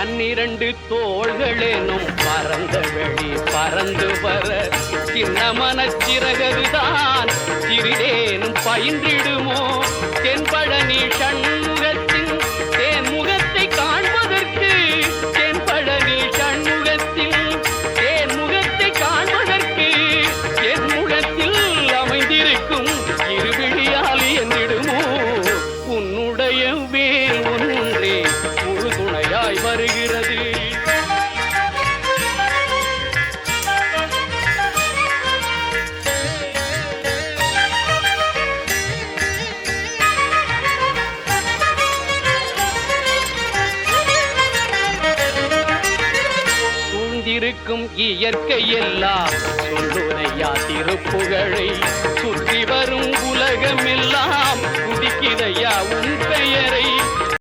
பன்னிரண்டு தோள்களேனும் பறந்த வெளி பறந்து வர சின்ன மனச்சிறகதுதான் சிறிதேனும் பயின்றிடுமோ தென்பழனி சண்முகத்தின் தேன்முகத்தை காண்பதற்கு தென்பழனி சண்முகத்தில் தேன்முகத்தை காண்பதற்கு தென்முகத்தில் அமைந்திருக்கும் இருவிழியால் என்றிடுமோ உன்னுடைய வேல் ஒன்றே உறுதுணையாய் வருகிறது. சூழ்ந்திருக்கும் இயற்கை எல்லாம் சொல்லுரையா திருப்புகழை சுற்றி வரும் உலகமெல்லாம் குதிக்கிறையா உன் பெயரை